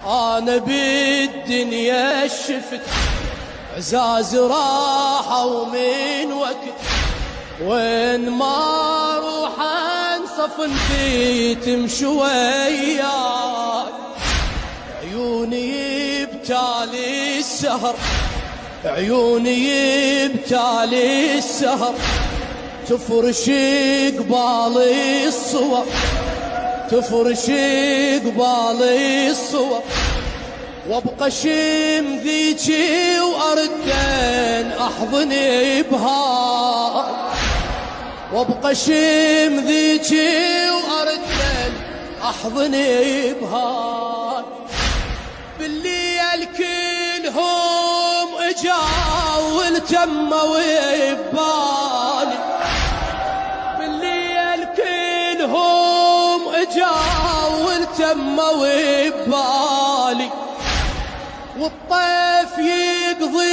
انا بالدنيا شفت عزاز راحوا من وقت، وين ما روح انصفن تمشي وياي. عيوني بتالي السهر، عيوني بتالي السهر، تفرش قبالي الصور، تفرش قبالي الصور، وابقى شم ذيجي واردن احضني بهاي، وابقى شم ذيجي واردن احضني بهاي. بالليل كلهم اجاوا والتموا ببالي، بالليل كلهم اجاوا والتموا ببالي، والطيف يقضي